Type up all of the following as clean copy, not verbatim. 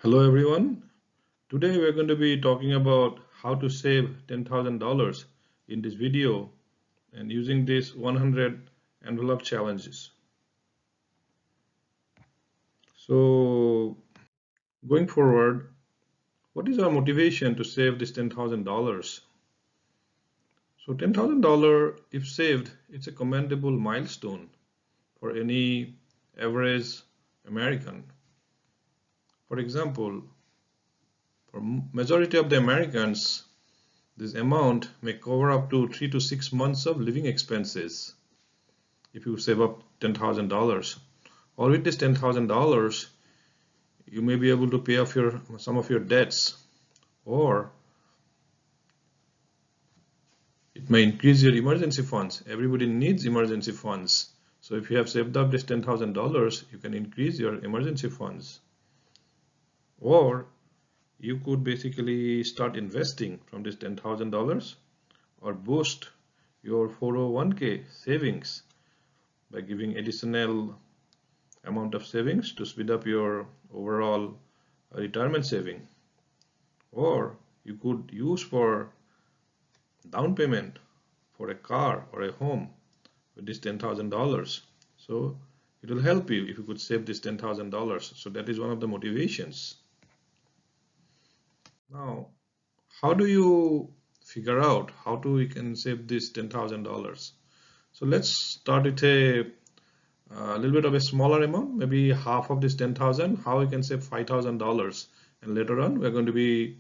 Hello everyone. Today we're going to be talking about how to save $10,000 in this video and using these 100 envelope challenges. So going forward, what is our motivation to save this $10,000? So $10,000 if saved, it's a commendable milestone for any average American. For example, for majority of the Americans, this amount may cover up to 3 to 6 months of living expenses if you save up $10,000. Or with this $10,000, you may be able to pay off some of your debts, or it may increase your emergency funds. Everybody needs emergency funds. So if you have saved up this $10,000, you can increase your emergency funds. Or you could basically start investing from this $10,000 or boost your 401k savings by giving additional amount of savings to speed up your overall retirement saving. Or you could use for down payment for a car or a home with this $10,000. So it will help you if you could save this $10,000. So that is one of the motivations. Now, how do you figure out how to you can save this $10,000? So let's start with a little bit of a smaller amount, maybe half of this 10,000, how you can save $5,000. And later on, we're going to be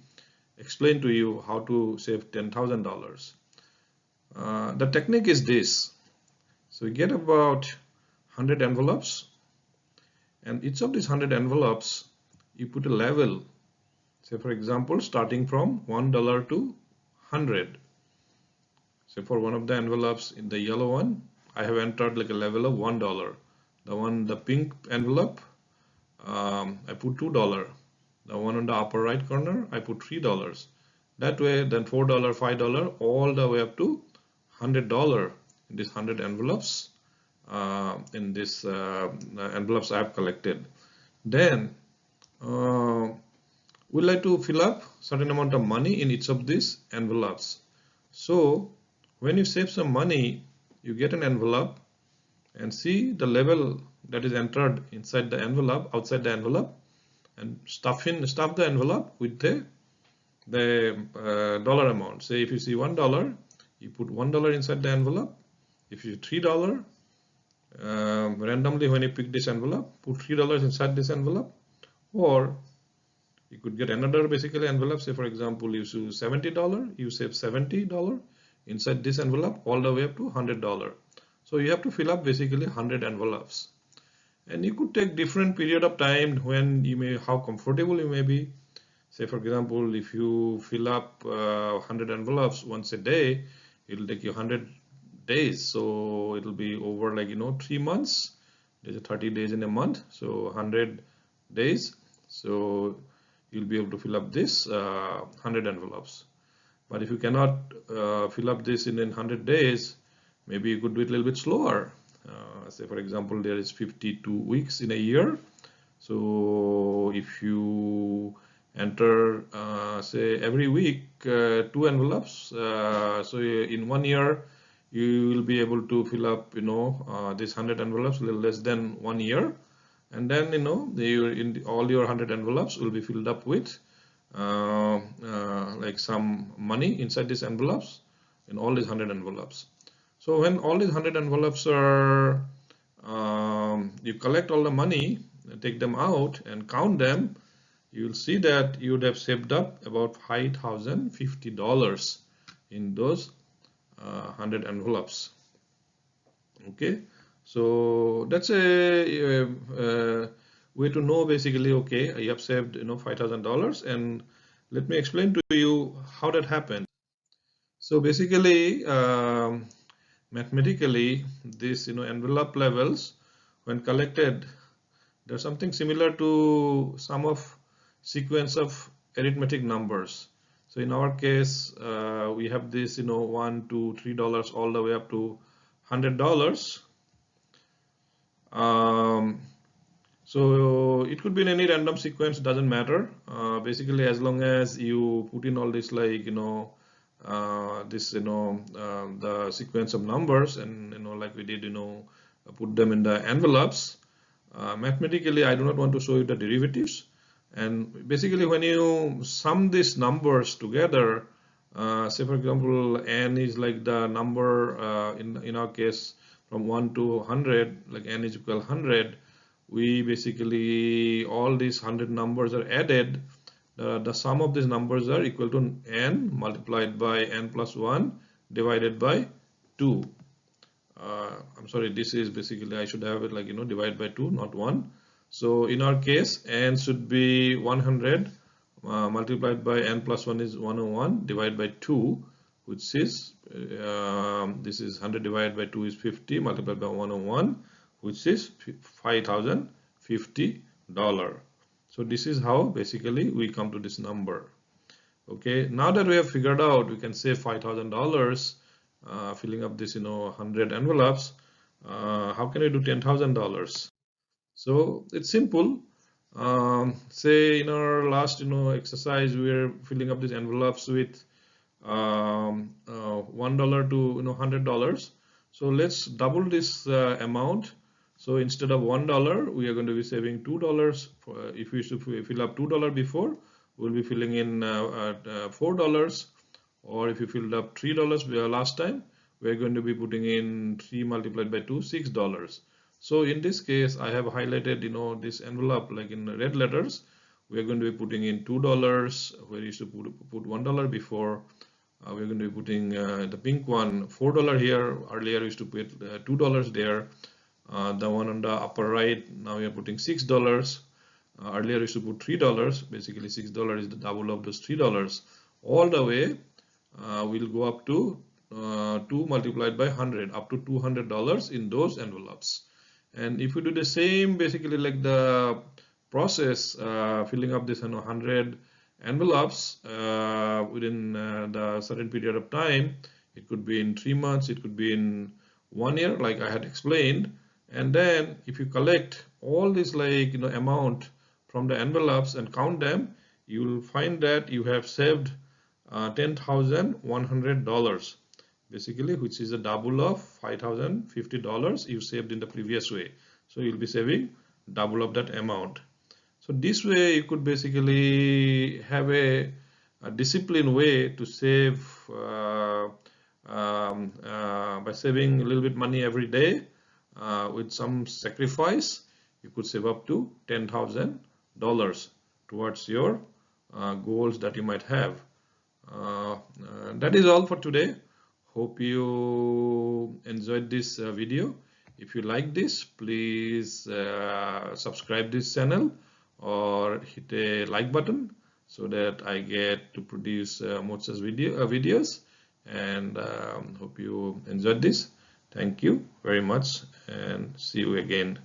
explain to you how to save $10,000. The technique is this. So you get about 100 envelopes, and each of these 100 envelopes, you put a level. Say for example, starting from $1 to 100. So for one of the envelopes in the yellow one, I have entered like a level of $1. The pink envelope, I put $2. The one on the upper right corner, I put $3. That way, then $4, $5, all the way up to $100 in these 100 envelopes. In this envelopes I have collected. Then we like to fill up certain amount of money in each of these envelopes. So when you save some money, you get an envelope and see the level that is entered inside the envelope, outside the envelope, and stuff the envelope with the dollar amount. Say if you see $1, you put $1 inside the envelope. If you $3, randomly when you pick this envelope, put $3 inside this envelope. Or you could get another basically envelope. Say for example, you save $70, you save $70 inside this envelope all the way up to $100. So you have to fill up basically 100 envelopes. And you could take different period of time when you may, how comfortable you may be. Say for example, if you fill up 100 envelopes once a day, it will take you 100 days. So it will be over like 3 months. There's a 30 days in a month, so 100 days. So you'll be able to fill up this 100 envelopes. But if you cannot fill up this in 100 days, maybe you could do it a little bit slower. Say for example, there is 52 weeks in a year. So if you enter say every week 2 envelopes, so in 1 year you will be able to fill up this 100 envelopes a little less than 1 year. And then all your 100 envelopes will be filled up with like some money inside these envelopes in all these 100 envelopes. So when all these 100 envelopes are you collect all the money, take them out and count them, you will see that you would have saved up about $5,050 in those 100 envelopes. Okay, so that's a way to know basically, okay, you have saved $5,000. And let me explain to you how that happens. So basically mathematically this envelope levels when collected, there's something similar to sum of sequence of arithmetic numbers. So in our case we have this $1, $2, $3 all the way up to $100. So it could be in any random sequence, doesn't matter. Basically, as long as you put in all this, like, the sequence of numbers, and like we did, put them in the envelopes. Mathematically, I do not want to show you the derivatives. And basically, when you sum these numbers together, say for example, n is like the number, in our case, from 1 to 100, like n is equal 100. We basically, all these 100 numbers are added. The sum of these numbers are equal to n multiplied by n plus 1 divided by 2. I'm sorry, this is basically, I should have it like, divide by 2, not 1. So in our case, n should be 100 multiplied by n plus 1 is 101 divided by 2, which is, this is 100 divided by 2 is 50 multiplied by 101, which is $5,050. So this is how basically we come to this number. Okay, now that we have figured out we can save $5,000 filling up this 100 envelopes, how can we do $10,000? So it's simple. Say in our last exercise we are filling up these envelopes with $1 to $100. So let's double this amount. So instead of $1, we are going to be saving $2. If we should fill up $2 before, we'll be filling in $4. Or if you filled up $3 last time, we're going to be putting in 3 multiplied by 2, $6. So in this case, I have highlighted this envelope like in red letters. We are going to be putting in $2 where you should put $1 before. We're going to be putting the pink one $4 here. Earlier we used to put $2 there. The one on the upper right, now we are putting $6. Earlier we used to put $3. Basically $6 is the double of those $3. All the way we'll go up to 2 multiplied by 100, up to $200 in those envelopes. And if we do the same basically like the process, filling up this 100 envelopes within the certain period of time, it could be in 3 months, it could be in 1 year like I had explained. And then if you collect all this like amount from the envelopes and count them, you will find that you have saved $10,100 basically, which is a double of $5,050 you saved in the previous way. So you'll be saving double of that amount. So this way you could basically have a disciplined way to save by saving a little bit money every day with some sacrifice. You could save up to $10,000 towards your goals that you might have. That is all for today. Hope you enjoyed this video. If you like this, please subscribe this channel or hit a like button so that I get to produce more such videos. And hope you enjoyed this. Thank you very much and see you again.